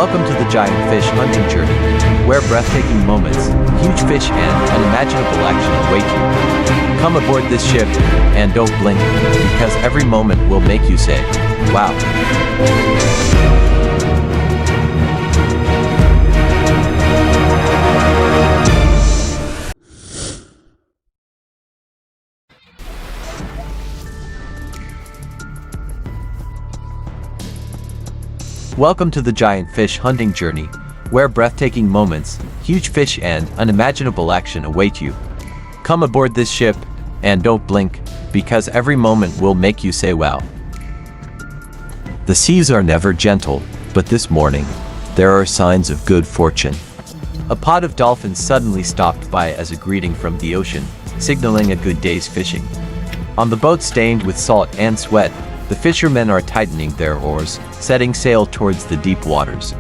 Welcome to the giant fish hunting journey, where breathtaking moments, huge fish and unimaginable action await you. Come aboard this ship, and don't blink, because every moment will make you say, wow. Welcome to the giant fish hunting journey, where breathtaking moments, huge fish and unimaginable action await you. Come aboard this ship, and don't blink, because every moment will make you say wow. The seas are never gentle, but this morning, there are signs of good fortune. A pod of dolphins suddenly stopped by as a greeting from the ocean, signaling a good day's fishing. On the boat stained with salt and sweat, the fishermen are tightening their oars, setting sail towards the deep waters.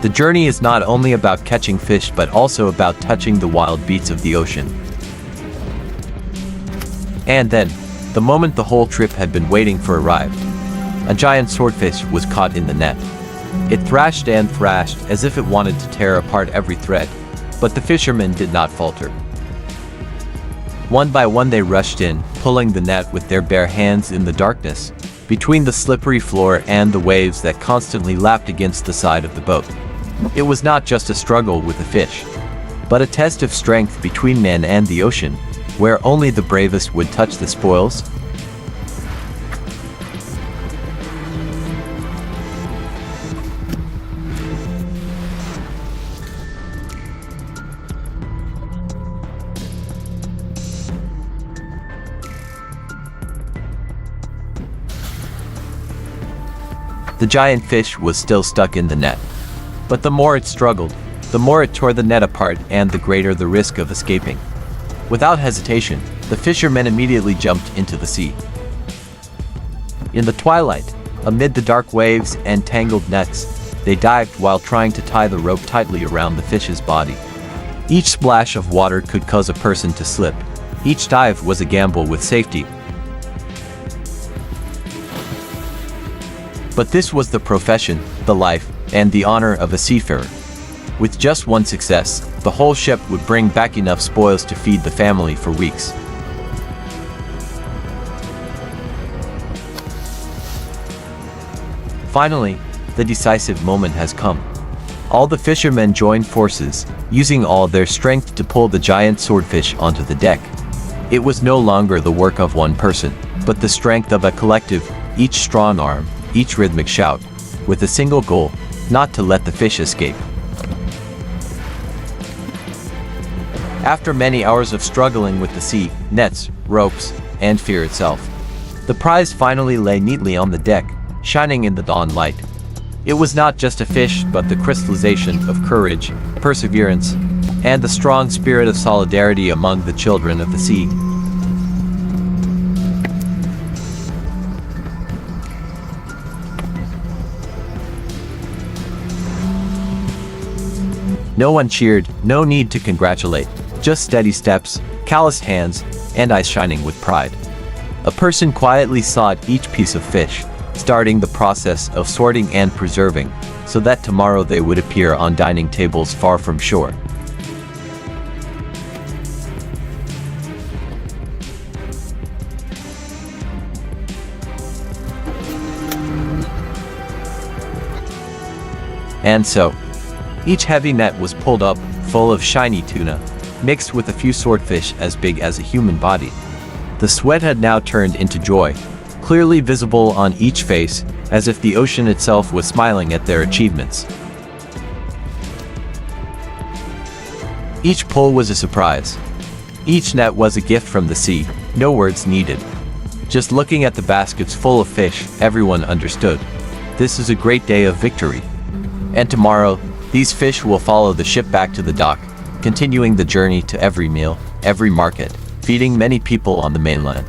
The journey is not only about catching fish but also about touching the wild beats of the ocean. And then, the moment the whole trip had been waiting for arrived. A giant swordfish was caught in the net. It thrashed and thrashed as if it wanted to tear apart every thread, but the fishermen did not falter. One by one they rushed in, pulling the net with their bare hands in the darkness, between the slippery floor and the waves that constantly lapped against the side of the boat. It was not just a struggle with the fish, but a test of strength between men and the ocean, where only the bravest would touch the spoils. The giant fish was still stuck in the net. But the more it struggled, the more it tore the net apart and the greater the risk of escaping. Without hesitation, the fishermen immediately jumped into the sea. In the twilight, amid the dark waves and tangled nets, they dived while trying to tie the rope tightly around the fish's body. Each splash of water could cause a person to slip. Each dive was a gamble with safety. But this was the profession, the life, and the honor of a seafarer. With just one success, the whole ship would bring back enough spoils to feed the family for weeks. Finally, the decisive moment has come. All the fishermen joined forces, using all their strength to pull the giant swordfish onto the deck. It was no longer the work of one person, but the strength of a collective, each strong arm, each rhythmic shout, with a single goal, not to let the fish escape. After many hours of struggling with the sea, nets, ropes, and fear itself, the prize finally lay neatly on the deck, shining in the dawn light. It was not just a fish but the crystallization of courage, perseverance, and the strong spirit of solidarity among the children of the sea. No one cheered, no need to congratulate, just steady steps, calloused hands, and eyes shining with pride. A person quietly sought each piece of fish, starting the process of sorting and preserving, so that tomorrow they would appear on dining tables far from shore. And so, each heavy net was pulled up, full of shiny tuna, mixed with a few swordfish as big as a human body. The sweat had now turned into joy, clearly visible on each face, as if the ocean itself was smiling at their achievements. Each pull was a surprise. Each net was a gift from the sea, no words needed. Just looking at the baskets full of fish, everyone understood. This is a great day of victory. And tomorrow, these fish will follow the ship back to the dock, continuing the journey to every meal, every market, feeding many people on the mainland.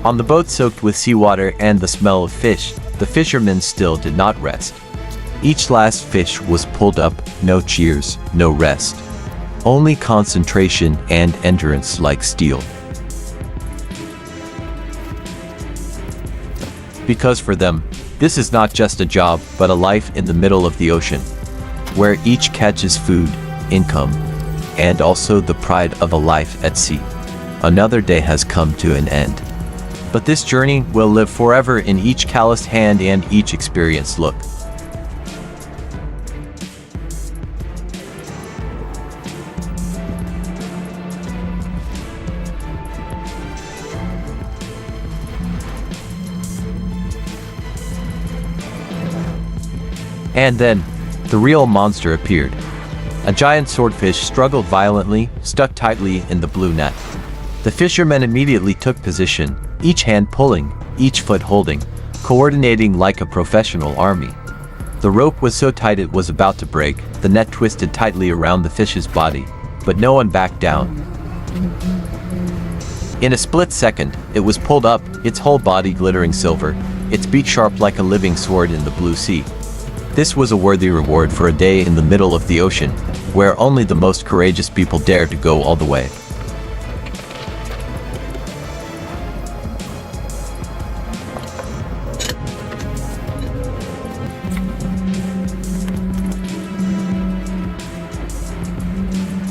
On the boat soaked with seawater and the smell of fish, the fishermen still did not rest. Each last fish was pulled up, no cheers, no rest. Only concentration and endurance like steel. Because for them, this is not just a job, but a life in the middle of the ocean, where each catch is food, income, and also the pride of a life at sea. Another day has come to an end. But this journey will live forever in each calloused hand and each experienced look. And then, the real monster appeared. A giant swordfish struggled violently, stuck tightly in the blue net. The fishermen immediately took position, each hand pulling, each foot holding, coordinating like a professional army. The rope was so tight it was about to break, the net twisted tightly around the fish's body, but no one backed down. In a split second, it was pulled up, its whole body glittering silver, its beak sharp like a living sword in the blue sea. This was a worthy reward for a day in the middle of the ocean, where only the most courageous people dared to go all the way.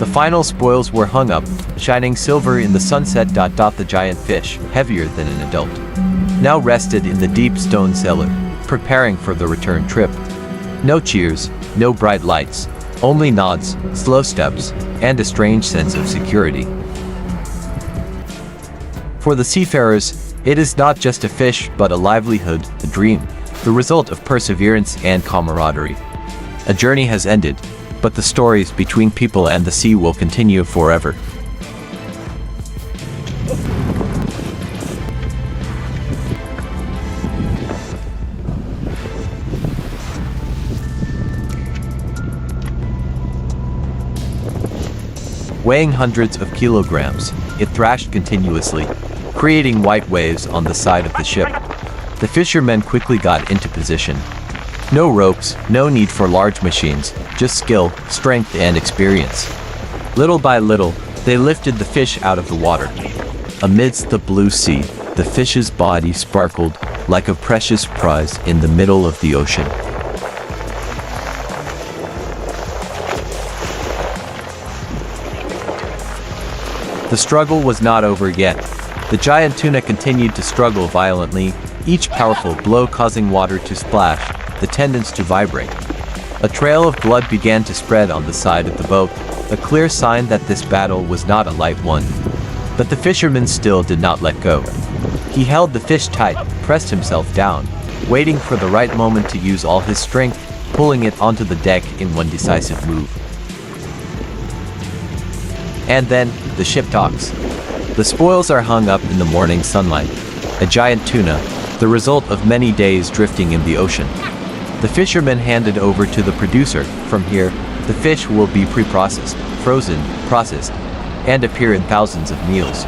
The final spoils were hung up, shining silver in the sunset. The giant fish, heavier than an adult, now rested in the deep stone cellar, preparing for the return trip. No cheers, no bright lights, only nods, slow steps, and a strange sense of security. For the seafarers, it is not just a fish but a livelihood, a dream, the result of perseverance and camaraderie. A journey has ended, but the stories between people and the sea will continue forever. Weighing hundreds of kilograms, it thrashed continuously, creating white waves on the side of the ship. The fishermen quickly got into position. No ropes, no need for large machines, just skill, strength, and experience. Little by little, they lifted the fish out of the water. Amidst the blue sea, the fish's body sparkled like a precious prize in the middle of the ocean. The struggle was not over yet. The giant tuna continued to struggle violently, each powerful blow causing water to splash, the tendons to vibrate. A trail of blood began to spread on the side of the boat, a clear sign that this battle was not a light one. But the fisherman still did not let go. He held the fish tight, pressed himself down, waiting for the right moment to use all his strength, pulling it onto the deck in one decisive move. And then, the ship docks. The spoils are hung up in the morning sunlight. A giant tuna, the result of many days drifting in the ocean. The fisherman handed over to the producer. From here, the fish will be pre-processed, frozen, processed, and appear in thousands of meals.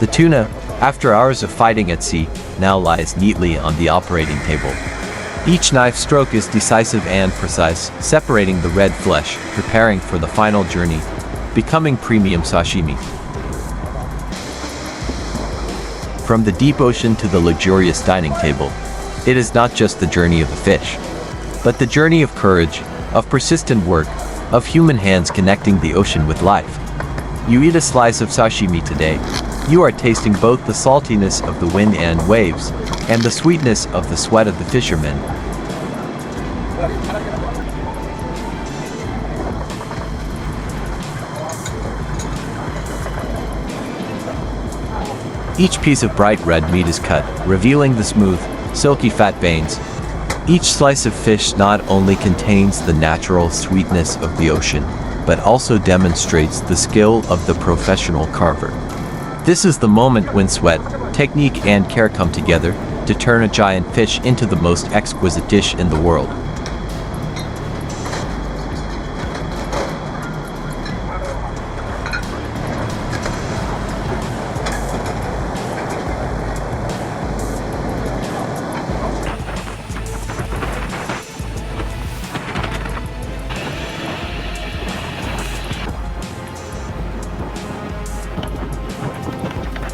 The tuna, after hours of fighting at sea, now lies neatly on the operating table. Each knife stroke is decisive and precise, separating the red flesh, preparing for the final journey, becoming premium sashimi. From the deep ocean to the luxurious dining table, it is not just the journey of a fish, but the journey of courage, of persistent work, of human hands connecting the ocean with life. You eat a slice of sashimi today, you are tasting both the saltiness of the wind and waves, and the sweetness of the sweat of the fishermen. Each piece of bright red meat is cut, revealing the smooth, silky fat veins. Each slice of fish not only contains the natural sweetness of the ocean, but also demonstrates the skill of the professional carver. This is the moment when sweat, technique, and care come together to turn a giant fish into the most exquisite dish in the world.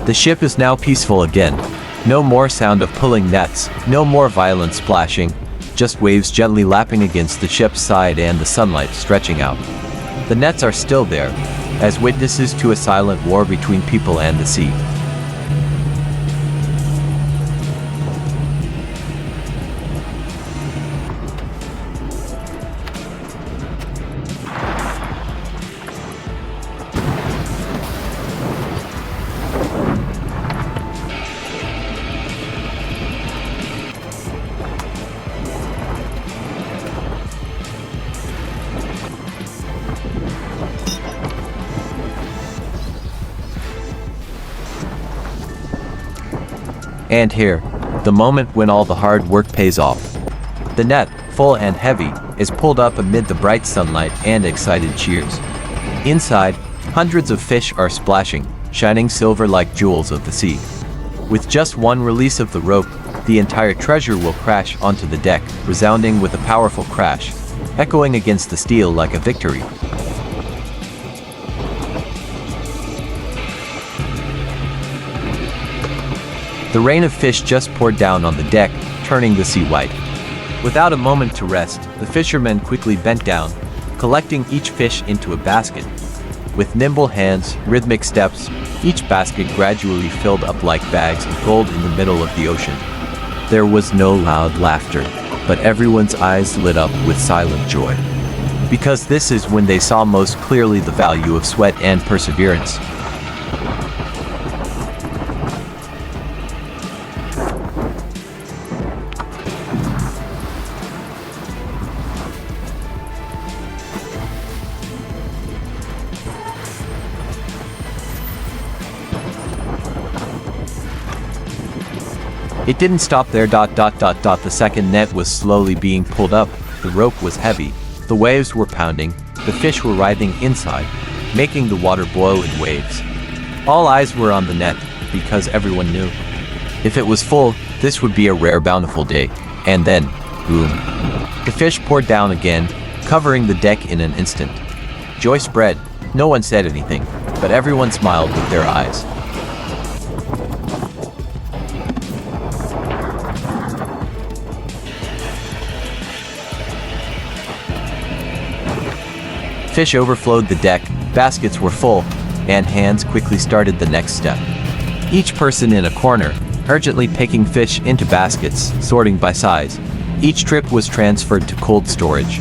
The ship is now peaceful again. No more sound of pulling nets, no more violent splashing, just waves gently lapping against the ship's side and the sunlight stretching out. The nets are still there, as witnesses to a silent war between people and the sea. And here, the moment when all the hard work pays off. The net, full and heavy, is pulled up amid the bright sunlight and excited cheers. Inside, hundreds of fish are splashing, shining silver like jewels of the sea. With just one release of the rope, the entire treasure will crash onto the deck, resounding with a powerful crash, echoing against the steel like a victory. The rain of fish just poured down on the deck, turning the sea white. Without a moment to rest, the fishermen quickly bent down, collecting each fish into a basket. With nimble hands, rhythmic steps, each basket gradually filled up like bags of gold in the middle of the ocean. There was no loud laughter, but everyone's eyes lit up with silent joy. Because this is when they saw most clearly the value of sweat and perseverance. It didn't stop there. The second net was slowly being pulled up, the rope was heavy, the waves were pounding, the fish were writhing inside, making the water boil in waves. All eyes were on the net, because everyone knew. If it was full, this would be a rare bountiful day. And then, boom. The fish poured down again, covering the deck in an instant. Joy spread. No one said anything, but everyone smiled with their eyes. Fish overflowed the deck, baskets were full, and hands quickly started the next step. Each person in a corner, urgently picking fish into baskets, sorting by size. Each trip was transferred to cold storage.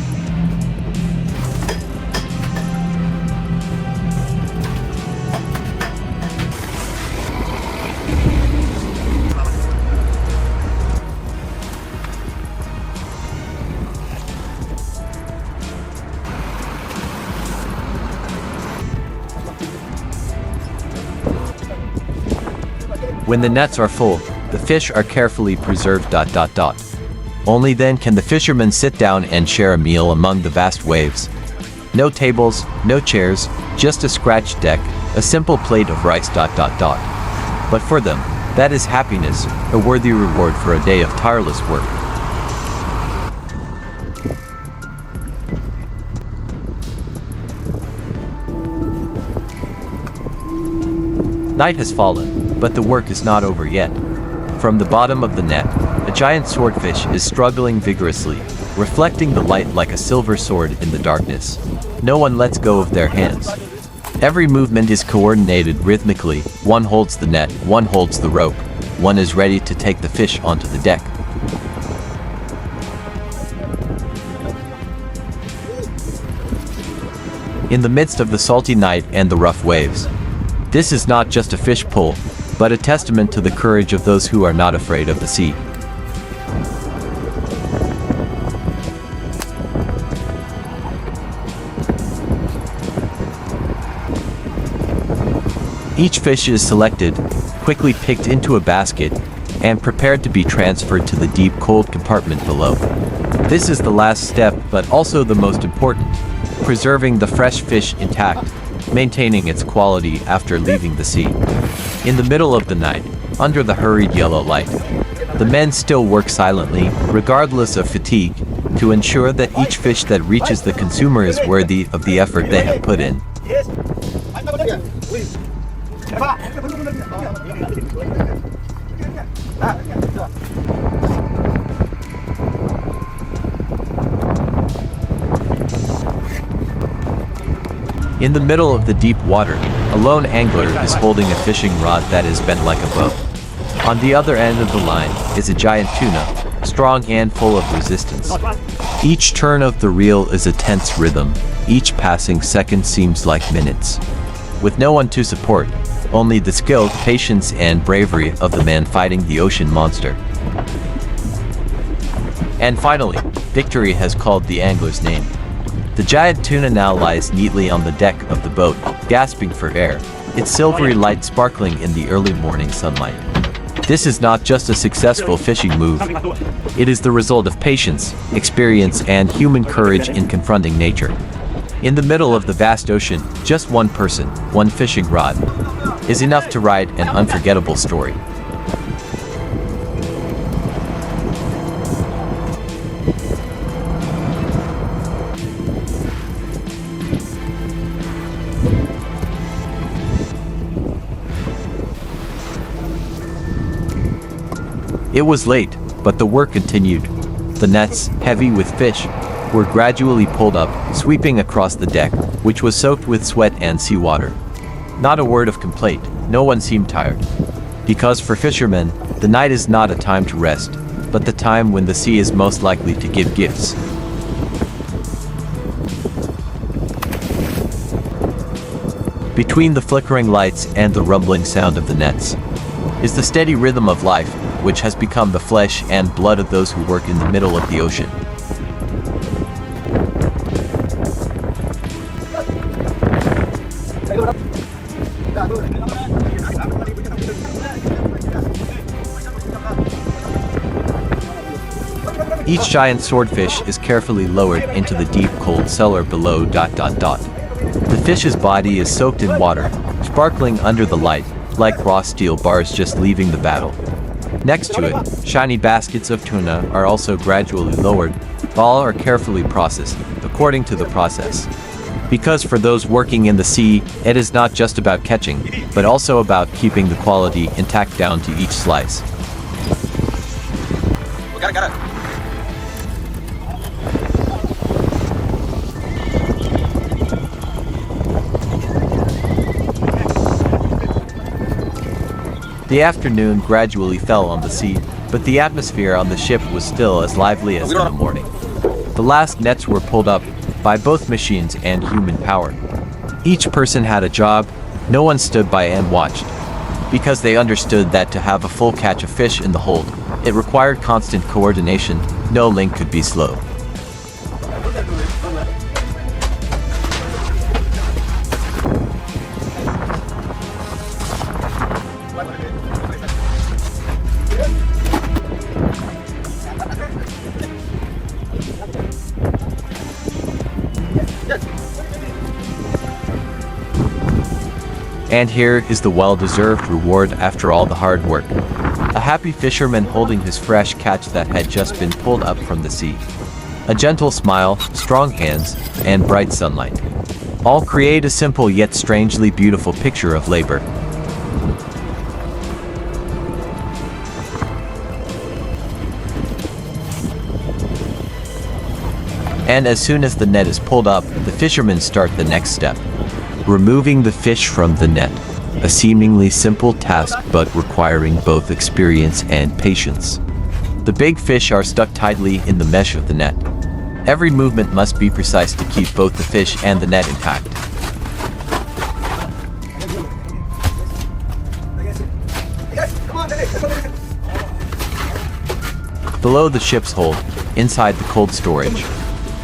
When the nets are full, the fish are carefully preserved. Only then can the fishermen sit down and share a meal among the vast waves. No tables, no chairs, just a scratched deck, a simple plate of rice. But for them, that is happiness, a worthy reward for a day of tireless work. Night has fallen, but the work is not over yet. From the bottom of the net, a giant swordfish is struggling vigorously, reflecting the light like a silver sword in the darkness. No one lets go of their hands. Every movement is coordinated rhythmically. One holds the net, one holds the rope, one is ready to take the fish onto the deck. In the midst of the salty night and the rough waves, this is not just a fish pull, but a testament to the courage of those who are not afraid of the sea. Each fish is selected, quickly picked into a basket, and prepared to be transferred to the deep cold compartment below. This is the last step, but also the most important, preserving the fresh fish intact, maintaining its quality after leaving the sea. In the middle of the night, under the hurried yellow light, the men still work silently, regardless of fatigue, to ensure that each fish that reaches the consumer is worthy of the effort they have put in. In the middle of the deep water, a lone angler is holding a fishing rod that is bent like a bow. On the other end of the line is a giant tuna, strong and full of resistance. Each turn of the reel is a tense rhythm. Each passing second seems like minutes. With no one to support, only the skill, patience, and bravery of the man fighting the ocean monster. And finally, victory has called the angler's name. The giant tuna now lies neatly on the deck of the boat, gasping for air, its silvery light sparkling in the early morning sunlight. This is not just a successful fishing move. It is the result of patience, experience, and human courage in confronting nature. In the middle of the vast ocean, just one person, one fishing rod, is enough to write an unforgettable story. It was late, but the work continued. The nets, heavy with fish, were gradually pulled up, sweeping across the deck, which was soaked with sweat and seawater. Not a word of complaint, no one seemed tired. Because for fishermen, the night is not a time to rest, but the time when the sea is most likely to give gifts. Between the flickering lights and the rumbling sound of the nets is the steady rhythm of life, which has become the flesh and blood of those who work in the middle of the ocean. Each giant swordfish is carefully lowered into the deep cold cellar below. The fish's body is soaked in water, sparkling under the light, like raw steel bars just leaving the battle. Next to it, shiny baskets of tuna are also gradually lowered. All are carefully processed, according to the process. Because for those working in the sea, it is not just about catching, but also about keeping the quality intact down to each slice. Got it. The afternoon gradually fell on the sea, but the atmosphere on the ship was still as lively as in the morning. The last nets were pulled up by both machines and human power. Each person had a job, no one stood by and watched, because they understood that to have a full catch of fish in the hold, it required constant coordination, no link could be slow. And here is the well-deserved reward after all the hard work. A happy fisherman holding his fresh catch that had just been pulled up from the sea. A gentle smile, strong hands, and bright sunlight. All create a simple yet strangely beautiful picture of labor. And as soon as the net is pulled up, the fishermen start the next step. Removing the fish from the net, a seemingly simple task but requiring both experience and patience. The big fish are stuck tightly in the mesh of the net. Every movement must be precise to keep both the fish and the net intact. Below the ship's hold, inside the cold storage,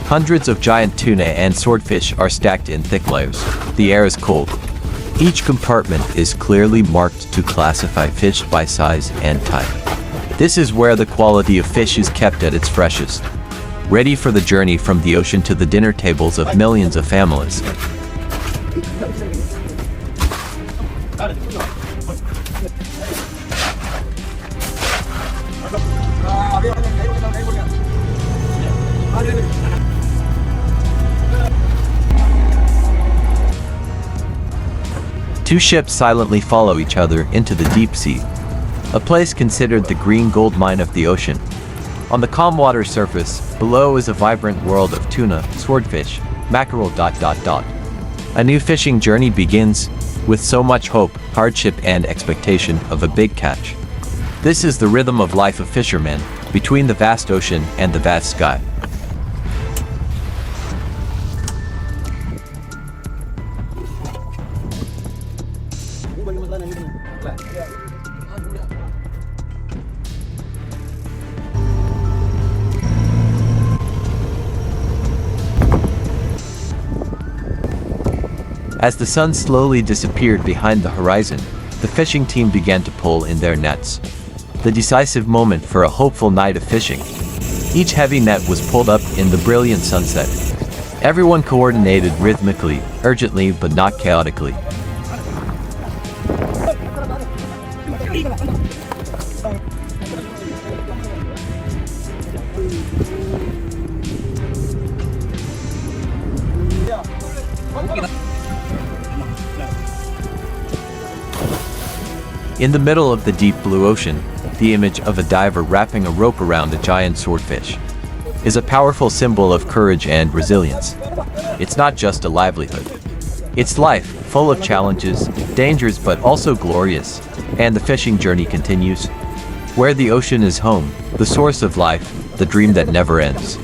hundreds of giant tuna and swordfish are stacked in thick layers. The air is cold. Each compartment is clearly marked to classify fish by size and type. This is where the quality of fish is kept at its freshest, ready for the journey from the ocean to the dinner tables of millions of families. Two ships silently follow each other into the deep sea, a place considered the green gold mine of the ocean. On the calm water surface, below is a vibrant world of tuna, swordfish, mackerel. A new fishing journey begins, with so much hope, hardship and expectation of a big catch. This is the rhythm of life of fishermen, between the vast ocean and the vast sky. As the sun slowly disappeared behind the horizon, the fishing team began to pull in their nets. The decisive moment for a hopeful night of fishing. Each heavy net was pulled up in the brilliant sunset. Everyone coordinated rhythmically, urgently but not chaotically. In the middle of the deep blue ocean, the image of a diver wrapping a rope around a giant swordfish is a powerful symbol of courage and resilience. It's not just a livelihood. It's life, full of challenges, dangers but also glorious, and the fishing journey continues. Where the ocean is home, the source of life, the dream that never ends.